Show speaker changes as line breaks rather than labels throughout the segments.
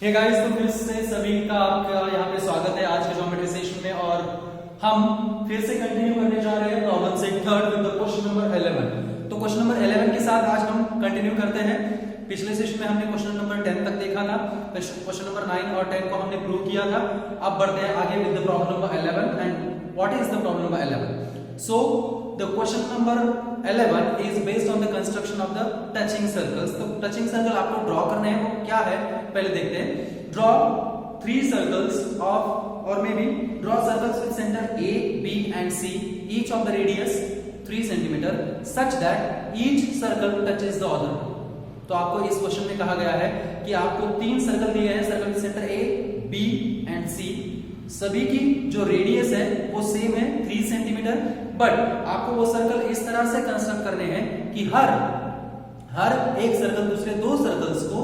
Hey guys, तो फिर से सभी का आपका यहाँ पे स्वागत है आज के ज्योमेट्री सेशन में। और हम फिर से कंटिन्यू करने जा रहे हैं प्रॉब्लम से third with the question number 11। तो क्वेश्चन नंबर 11 के साथ आज हम कंटिन्यू करते हैं। पिछले सेशन में हमने क्वेश्चन नंबर 10 तक देखा था, क्वेश्चन नंबर 9 और 10 को हमने प्रूव किया था। अब बढ़ते हैं आगे with the problem number 11 and what is the problem number 11। So the question number 11 is based on the construction of the touching circles. तो टचिंग सर्कल आपको ड्रॉ करना है, वो क्या है पहले देखते हैं। Draw 3 circles of or maybe draw circles with center A, B and C, each of the radius 3 cm such that each circle touches the other। तो आपको इस क्वेश्चन में कहा गया है कि आपको 3 सर्कल दिए हैं, circle with centre A, B and C। सभी की जो रेडियस है वो सेम है 3 सेंटीमीटर, बट आपको वो सर्कल इस तरह से कंस्ट्रक्ट करने हैं कि हर एक सर्कल दूसरे 2 सर्कल्स को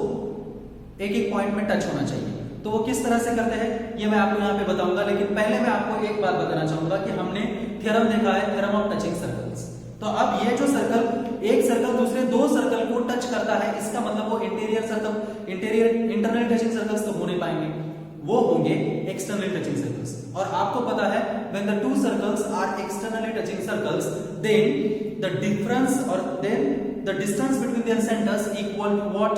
एक पॉइंट में टच होना चाहिए। तो वो किस तरह से करते हैं ये मैं आपको यहाँ पे बताऊंगा, लेकिन पहले मैं आपको एक बात बताना चाहूंगा कि हमने थ्योरम देखा है, थ्योरम ऑफ टचिंग सर्कल्स। तो अब ये जो सर्कल एक सर्कल दूसरे 2 सर्कल को टच करता है, इसका मतलब वो इंटरनल टचिंग सर्कल्स तो हो नहीं पाएंगे, वो होंगे एक्सटर्नल टचिंग सर्कल्स। और आपको पता है when the 2 circles are externally touching circles, then the difference or then the distance between their centers equal to what?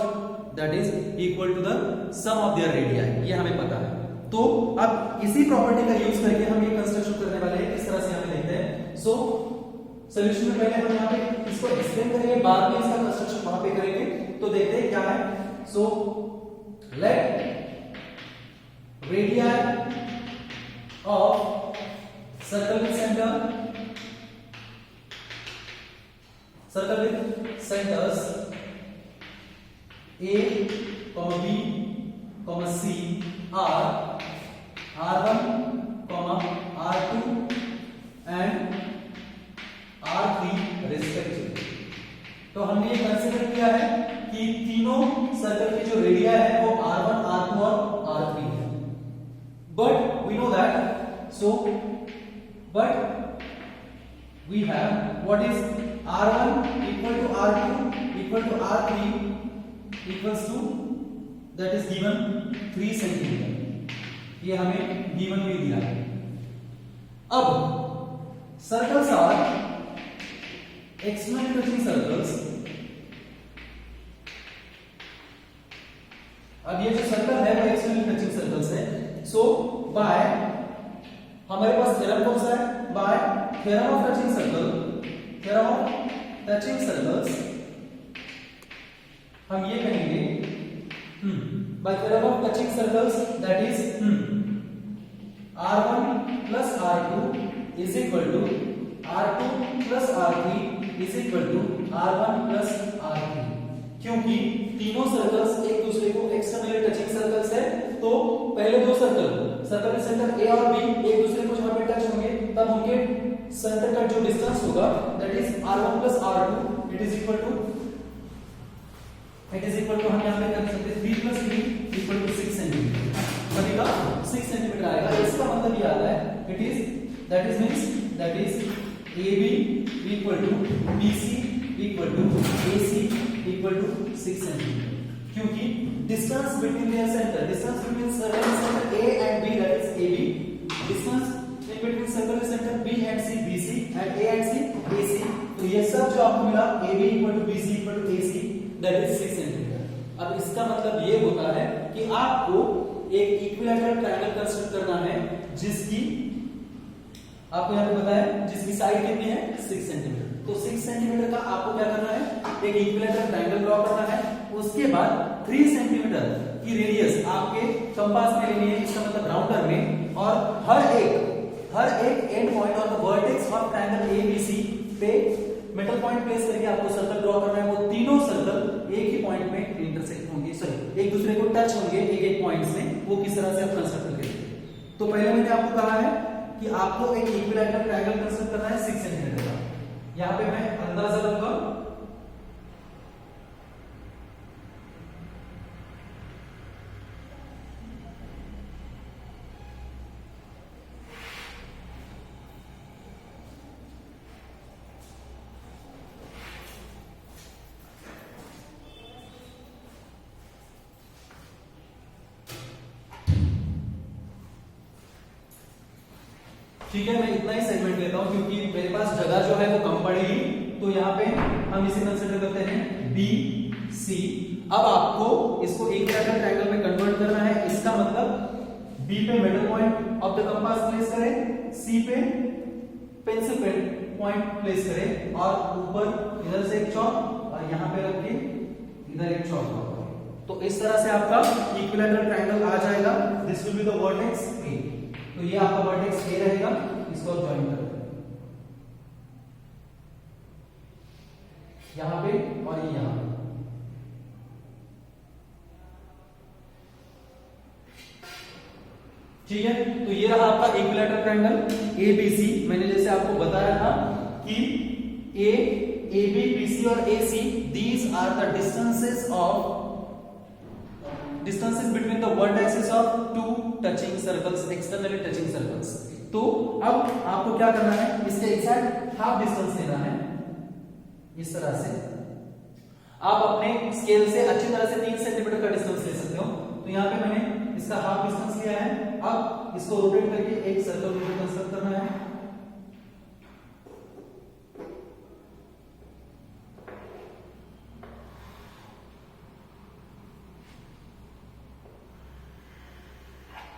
That is equal to the sum of their radii। ये हमें पता है। तो अब इसी प्रॉपर्टी का यूज करके हम ये कंस्ट्रक्शन करने वाले हैं। किस तरह से हमें देखते हैं। सो सॉल्यूशन में पहले हम यहाँ पे इसको एक्सप्लेन करेंगे, बाद में इसका कंस्ट्रक्शन वहां पे करेंगे। तो देखते हैं क्या है। So let radii of circle with centers A, B, C are R1, R2 and R3 respectively। तो हमने ये कंसीडर किया है कि तीनों सर्कल की जो रेडियस है वो R1, R2 और R3 है। But we know that, so but we have what is R1 equal to R2 equal to R3 equals to that is given 3 centimetre. ये हमें given भी दिया है। अब circles are external touching circles. अब ये जो सर्कल है वो एक्सटर्नल टचिंग सर्कल्स है। सो बाय हमारे पास थ्योरम कौन सा है? Bye theorem of touching circles हम ये कहेंगे by theorem of touching circles that is R1 plus R2 is equal to R2 plus R3 is equal to R1 plus R3। क्योंकि तीनों सर्कल्स एक दूसरे को एक्सटर्नली टचिंग सर्कल्स है, तो पहले 2 सर्कल में सेंटर A और B एक दूसरे को जहां पे टच होंगे तब उनके सेंटर का जो डिस्टेंस होगा that is R1 plus R2 it is equal to हम यहाँ पे कर सकते हैं 3 plus 3 equal to 6 सेंटीमीटर। सभी का 6 सेंटीमीटर आएगा। इसका मतलब ये आता है that is AB equal to BC equal to AC equal to 6 centimetre. क्योंकि distance between center A and B, that is AB, distance in between circle center B and C BC and A and C AC। तो ये सब जो आपको मिला AB equal to BC equal to AC that is 6 centimetre. अब इसका मतलब ये होता है कि आपको एक इक्विलैटरल ट्रायंगल कंस्ट्रक्ट करना है जिसकी आपको यहाँ पे पता है जिसकी साइड कितनी है 6 सेंटीमीटर। तो 6 सेंटीमीटर का आपको क्या करना है, एक इक्विलैटरल ट्रायंगल ड्रॉ करना है। उसके बाद 3 सेंटीमीटर की रेडियस आपके कंपास में लेनी है, इसका मतलब राउंडर में, और हर एक एंड पॉइंट और the vertex of triangle ABC पे मेटल पॉइंट प्लेस करके आपको सर्कल ड्रॉ करना है। वो तीनों सर्कल एक ही पॉइंट में इंटरसेक्ट होंगे, सॉरी एक दूसरे को टच होंगे एक पॉइंट्स में। वो किस तरह से आप कंस्ट्रक्ट करेंगे। तो पहले मैंने आपको कहा है कि आपको एक इक्विलैटरल ट्रायंगल कंस्ट्रक्ट करना है 6 सेंटीमीटर का। यहाँ पे मैं अंदाजा लूंगा ठीक है, मैं इतना ही सेगमेंट लेता हूं क्योंकि मेरे पास जगह जो है वो कम पड़ेगी। तो यहाँ पे हम इसे कंसिडर करते हैं बी सी। अब आपको इसको इक्विलैटरल ट्रायंगल में कन्वर्ट करना है। इसका मतलब बी पे middle point of the compass place करें, सी पे पेंसिल पॉइंट प्लेस करें और ऊपर इधर से एक चौक और यहाँ पे रख के इधर एक चौक। तो इस तरह से आपका इक्विलैटरल ट्रायंगल आ जाएगा। This will be the vertex ए। तो ये आपका वर्टेक्स ए रहेगा, इसको ज्वाइन कर यहां पे और ये यहां पे। ठीक है, तो ये रहा आपका equilateral triangle A B C. मैंने जैसे आपको बताया था कि ए बी बी सी और A C, these are the distances between the vertexes of two touching circles, externally touching circles. तो अब आपको क्या करना है, इसके एग्जैक्ट हाफ डिस्टेंस लेना है। इस तरह से आप अपने स्केल से अच्छी तरह से 3 सेंटीमीटर का डिस्टेंस ले सकते हो। तो यहां पे मैंने इसका हाफ डिस्टेंस लिया है। अब इसको रोटेट करके एक सर्कल मुझे कंस्ट्रक्ट करना है।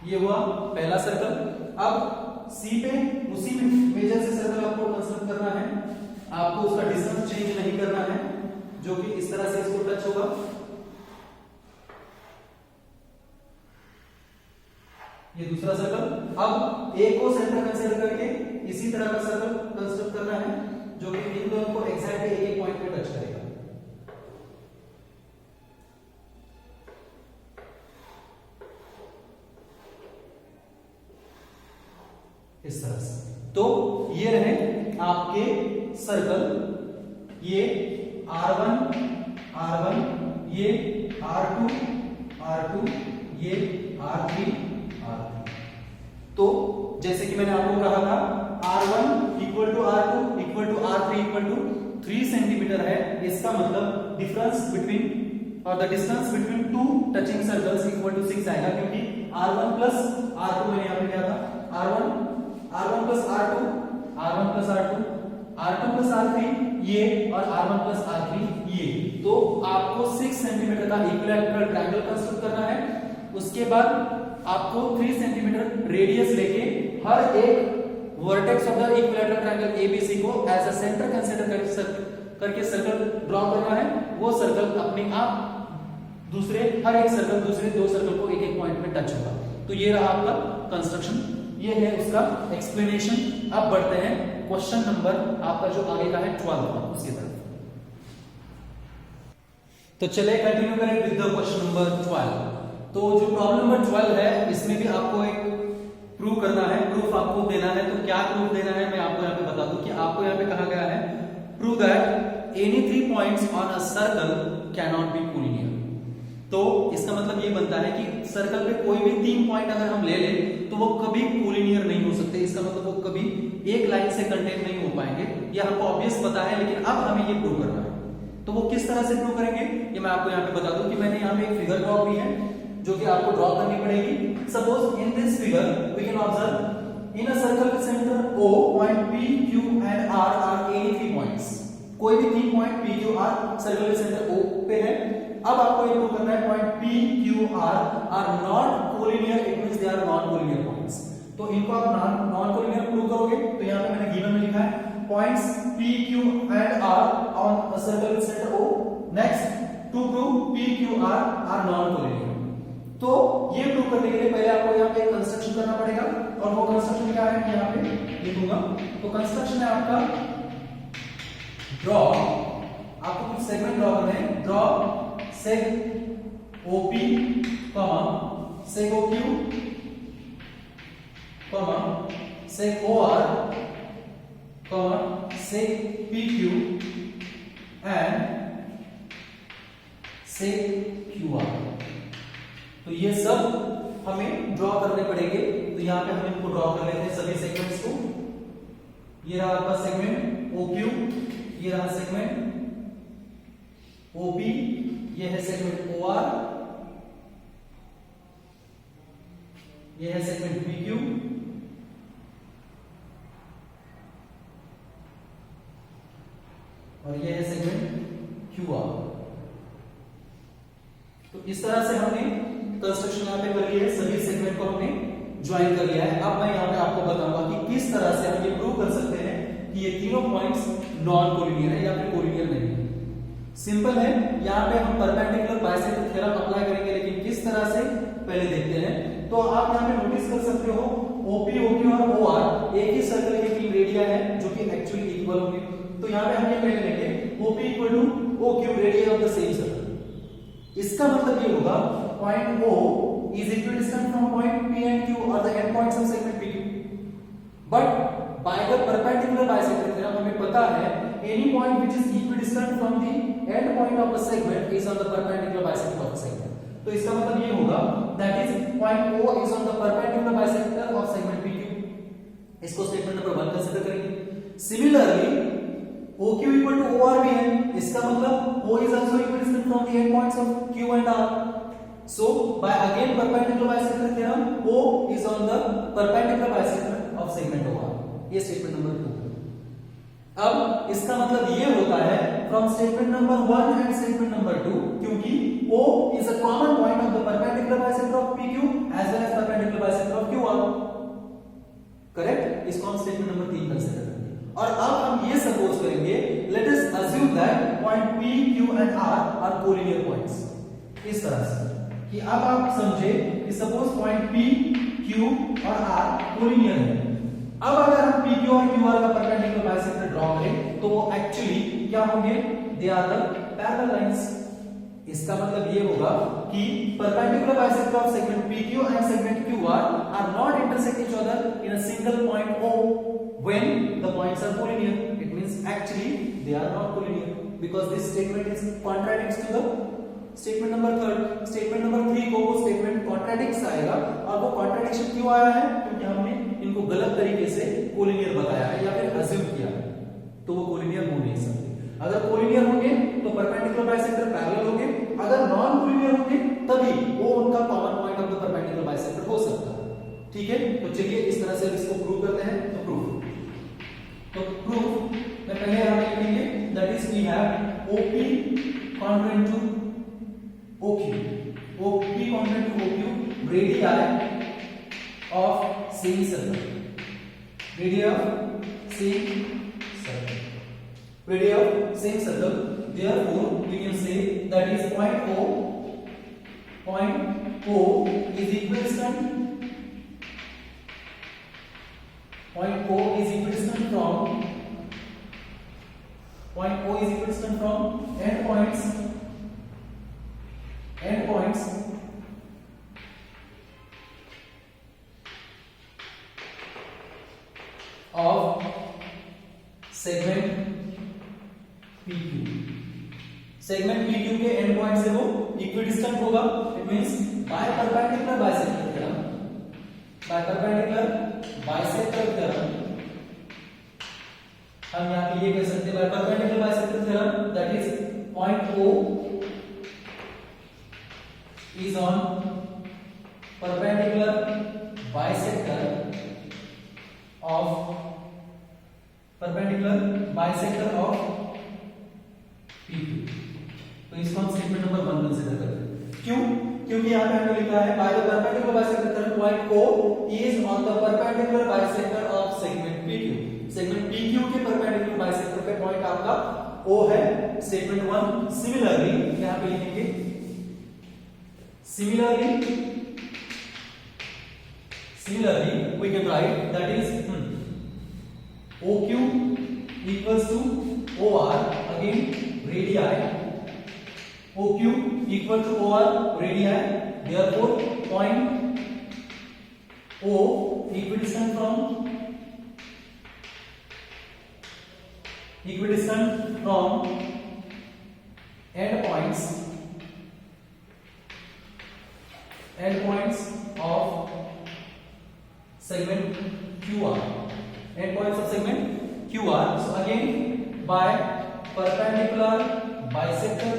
ये हुआ पहला सर्कल। अब सी पे उसी मेजर से सर्कल आपको कंस्ट्रक्ट करना है। आपको उसका डिस्टेंस चेंज नहीं करना है, जो कि इस तरह से इसको टच होगा। ये दूसरा सर्कल। अब ए को सेंटर कंसीडर करके इसी तरह का सर्कल कंस्ट्रक्ट करना है, जो कि इन दोनों को एग्जैक्टली एक पॉइंट पे टच करेगा। इस तरह से। तो ये रहे आपके सर्कल, ये R1 R1, ये R2 R2, ये R3 R3। तो जैसे कि मैंने आपको कहा था R1 equal to R2 equal to R3 equal to 3 centimetre है। इसका मतलब डिफरेंस बिटवीन और the distance between two touching circles equal to 6 आएगा, क्योंकि R1 प्लस R2 मैंने यहां पे किया था, R1 plus R2, R1 plus R2, R2 plus R3 ये और R1 प्लस R3 ये। तो आपको 6 सेंटीमीटर का इक्विलैटरल ट्रायंगल कंस्ट्रक्ट करना है। उसके बाद आपको 3 सेंटीमीटर रेडियस लेके हर एक vertex of the equilateral triangle ABC को एज अ सेंटर कंसीडर करके सर्कल ड्रॉ करना है। वो सर्कल अपने आप हर एक सर्कल दूसरे 2 सर्कल को एक एक पॉइंट में टच होगा। तो ये रहा आपका कंस्ट्रक्शन, ये है उसका एक्सप्लेनेशन। अब बढ़ते हैं क्वेश्चन नंबर आपका जो आगे का है 12 उसकी तरफ। तो चले कंटिन्यू करें विद द क्वेश्चन नंबर 12। तो जो प्रॉब्लम नंबर 12 है, इसमें भी आपको एक प्रूव करना है, प्रूफ आपको देना है। तो क्या प्रूफ देना है मैं आपको यहाँ पे बता दूं कि आपको यहाँ पे कहा गया है prove that any 3 points on a circle can not be collinear. तो इसका मतलब ये बनता है कि सर्कल पे कोई भी 3 पॉइंट अगर हम ले लें तो वो कभी कोलिनियर नहीं हो सकते। इसका मतलब वो कभी एक लाइन से कंटेन नहीं हो पाएंगे। ये हमको ऑब्वियस पता है, लेकिन अब हमें ये प्रूव करना है। तो वो किस तरह से प्रूव करेंगे ये मैं आपको यहाँ पे बता दूं कि मैंने यहाँ पे एक फिगर ड्रॉ की है, जो कि आपको ड्रॉ करनी पड़ेगी। Suppose in this figure we can observe in a circle के centre O, point P, Q and R are any 3 points. कोई भी 3 point P, Q, R circle के सेंटर O पे है। अब आपको ये प्रूव करना है point P, Q, R are not collinear, it means they are non collinear points. तो इनको आप नॉन कोलिनियर प्रूव करोगे। तो यहाँ पे मैंने गिवन में लिखा है points P, Q and R on a circle with centre O। Next, to prove P, Q, R are non collinear. तो ये प्रूव करने के लिए पहले आपको यहाँ पे कंस्ट्रक्शन करना पड़ेगा, और वो कंस्ट्रक्शन क्या है यहाँ पे लिखूंगा। तो कंस्ट्रक्शन है आपका ड्रॉ, आपको कुछ सेगमेंट ड्रॉ करने हैं। Draw सेग OP, सेग OQ, सेग OR, सेग PQ and सेग QR। तो ये सब हमें ड्रॉ करने पड़ेंगे। तो यहां पे हम इनको ड्रॉ कर लेते हैं सभी सेगमेंट्स को। ये रहा आपका सेगमेंट OQ, ये रहा सेगमेंट OP, ये है सेगमेंट OR, ये है सेगमेंट PQ और ये है सेगमेंट QR। तो इस तरह से हमने कंस्ट्रक्शन यहाँ पे कर लिया है, सभी सेगमेंट को हमने ज्वाइन कर लिया है। अब मैं यहाँ पे आपको बताऊंगा कि किस तरह से हम ये प्रूव कर सकते हैं कि ये तीनों पॉइंट्स नॉन कोलिनियर है या फिर कोलिनियर नहीं है। सिंपल है, यहाँ पे हम परपेंडिकुलर बाइसेक्टर थ्योरम अप्लाई करेंगे, लेकिन किस तरह से पहले देखते हैं। तो आप यहाँ पे नोटिस कर सकते हो OP, OQ और OR एक ही सर्कल के 3 रेडिया है जो कि एक्चुअली इक्वल होंगे। तो यहाँ पे हम ये कह लेंगे OP equal to OQ radii of the same circle. इसका मतलब ये होगा point O is equidistant from point P and Q or the end points of segment PQ. But by the perpendicular bisector theorem हमें पता है any point which is equidistant from the end point of the segment is on the perpendicular bisector of the segment. तो इसका मतलब ये होगा that is point O is on the perpendicular bisector of segment PQ. इसको statement number 1 consider करेंगे। Similarly OQ equal to OR भी है, इसका मतलब O is also equidistant from the end points of Q and R. So by again perpendicular bisector theorem, O is on the perpendicular bisector of segment OR. ये statement number 2। अब इसका मतलब ये होता है from statement number 1 and statement number 2, क्योंकि O is a common point of the perpendicular bisector of PQ as well as perpendicular bisector of QR. Correct? इसको हम स्टेटमेंट नंबर 3 कंसीडर करेंगे। और अब हम ये सपोज करेंगे, let us assume that point P, Q and R are collinear points। इस तरह से कि अब आप समझे कि सपोज पॉइंट P, Q और R कोलिनियर है। अब अगर हम PQ और QR का परपेंडिकुलर बाइसेक्टर ड्रॉ करें तो वो एक्चुअली क्या होंगे? They are the parallel lines. इसका मतलब ये होगा कि perpendicular bisector of segment PQ and segment QR are not intersect each other in a single point O when the points are collinear. It means actually they are not collinear because this statement is contradicts to the statement number 3। Statement number 3 को वो statement contradicts आएगा। और वो contradiction क्यों आया है? क्योंकि हमने इनको गलत तरीके से कोलिनियर बताया है या फिर अज्यूम किया है, तो वो कोलिनियर हो नहीं सकते। अगर कोलिनियर होंगे तो परपेंडिकुलर बाइसेक्टर पैरेलल होंगे, अगर नॉन कोलिनियर होंगे तभी वो उनका common point of the perpendicular bisector हो सकता है। ठीक है, तो चलिए इस तरह से इसको प्रूव करते हैं। तो प्रूफ में पहले हम लिखेंगे that is we have OP congruent to OQ, OP congruent to OQ, radii of same circle, radii of same circle. Therefore, we can say that is point O is equidistant. Point O is equidistant from endpoints of segment PQ। Segment PQ के and point से वो equidistant होगा। It means by perpendicular bisector theorem हम यहाँ पे ये कह सकते हैं by perpendicular bisector theorem that is point O is on perpendicular bisector of PQ। तो इसको हम स्टेटमेंट नंबर 1 कंसीडर करते हैं। क्यों? क्योंकि यहाँ पे हमने लिखा है by the perpendicular bisector theorem point O is on the perpendicular bisector of segment PQ। Segment PQ के परपेंडिकुलर बाइसेक्टर पे पॉइंट आपका O है, स्टेटमेंट 1। सिमिलरली यहाँ पे लिखेंगे Similarly, we can write that is OQ equals to OR, again radii. OQ equal to OR radii. Therefore, point O equidistant from endpoints of segment QR. Endpoints of segment QR. So again, by perpendicular bisector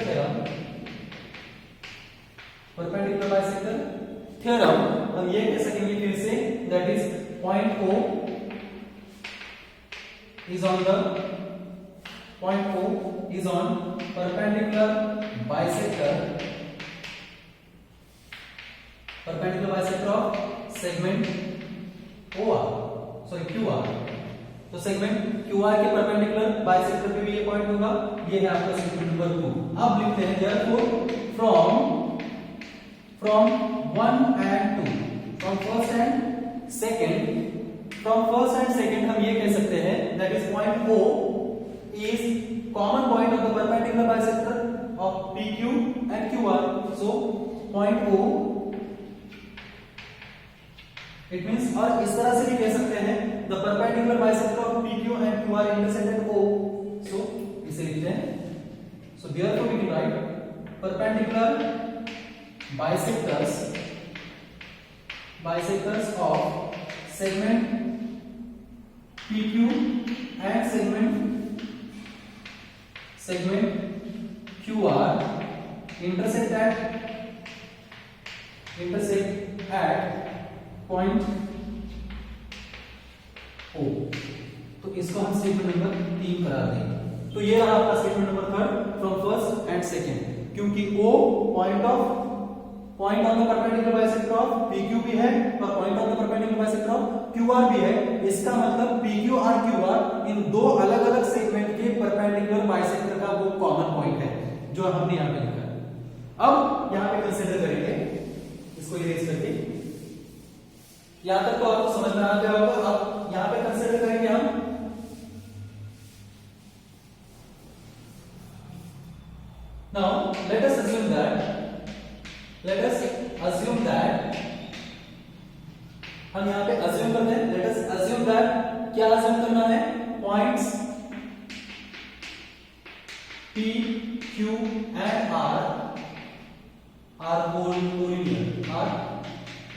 theorem, हम ये कह सकेंगे फिर से that is point O is on the point O is on perpendicular bisector of segment OR, sorry QR। तो segment QR के perpendicular bisector पे भी ये पॉइंट होगा। ये है आपका सेगमेंट नंबर 2। अब लिखते हैं therefore from 1 and 2, from first and second हम ये कह सकते हैं that is point O is common point of the perpendicular bisector of PQ and QR। so point O it means, और इस तरह से भी कह सकते हैं the perpendicular bisector of PQ and QR intersect at O। so इसे लिखते हैं so therefore we can write perpendicular bisectors of segment PQ and segment QR intersect at point O। तो इसको हम स्टेटमेंट नंबर 3 करा देंगे। तो ये रहा आपका statement number 3 from first and second, क्योंकि O point on the perpendicular bisector of PQ भी है और point on the perpendicular bisector of QR भी है। इसका मतलब PQ और QR इन दो अलग अलग सेगमेंट के परपेंडिकुलर बाइसेक्टर का वो कॉमन पॉइंट है जो हमने यहां पे लिखा है। अब यहां पे कंसीडर करेंगे इसको इरेज करके, यहां तक तो आपको समझ में आ गया होगा। अब यहां पे कंसीडर करेंगे हम now let us assume that हम यहां पे assume करते हैं। लेट अस assume that क्या assume करना है, points P, Q and R are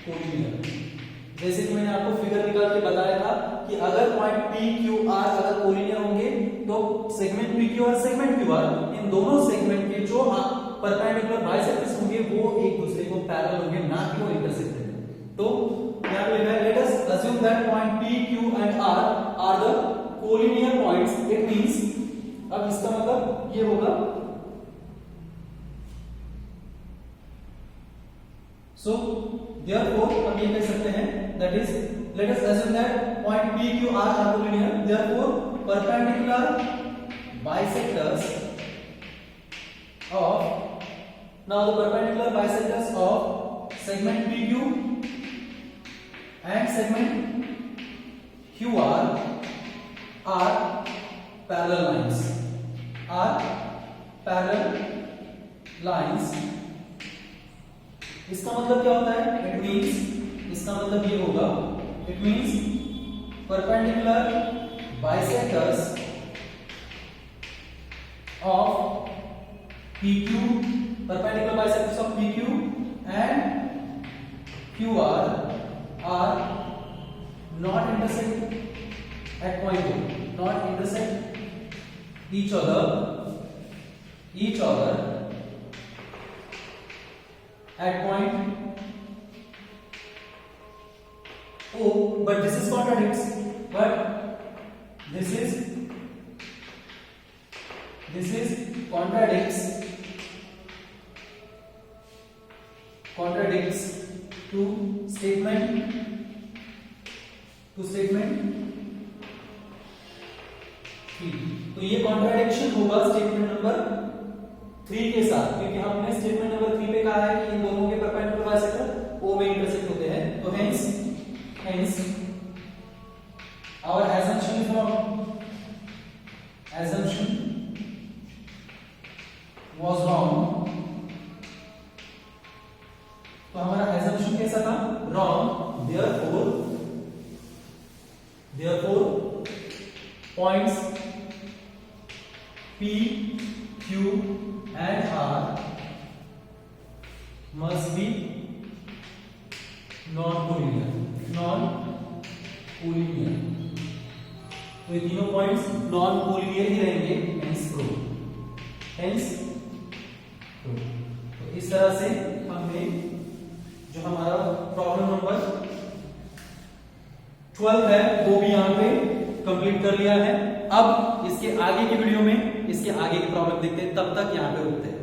collinear। जैसे कि मैंने आपको फिगर निकाल के बताया था कि अगर पॉइंट P, Q, R अगर कोलिनियर होंगे तो सेगमेंट PQ और सेगमेंट QR इन दोनों सेगमेंट के जो परपेंडिकुलर बाइसेक्टर्स होंगे वो एक दूसरे को पैरेलल होंगे, ना कि वो इंटरसेक्टेड। तो यहां पे लिखा है let us assume that point P, Q and R are the collinear points. It means, अब इसका मतलब ये होगा so therefore हम ये कह सकते हैं that is let us assume that point P, Q, R are collinear, therefore perpendicular bisectors of segment PQ and segment QR are parallel lines। इसका मतलब क्या होता है, इट मींस, इसका मतलब ये होगा, it means perpendicular bisectors of PQ, perpendicular bisectors of PQ and QR are not intersect at point O, not intersect each other at point O, but this is contradicts to statement 3। तो ये contradiction होगा statement number 3 के साथ, क्योंकि हमने statement number 3 पे कहा है कि इन दोनों के परपेंडिकुलर बाइसेक्टर O में इंटरसेक्ट होते हैं। तो hence our assumption was wrong। तो हमारा assumption कैसा था, wrong। therefore points P, Q and R must be non-collinear। तो ये तीनों पॉइंट्स नॉन कोलिनियर ही रहेंगे, hence prove। तो इस तरह से हमने जो हमारा प्रॉब्लम नंबर 12 है वो भी यहाँ पे कंप्लीट कर लिया है। अब इसके आगे की वीडियो में इसके आगे की प्रॉब्लम देखते हैं, तब तक यहाँ पे रुकते हैं।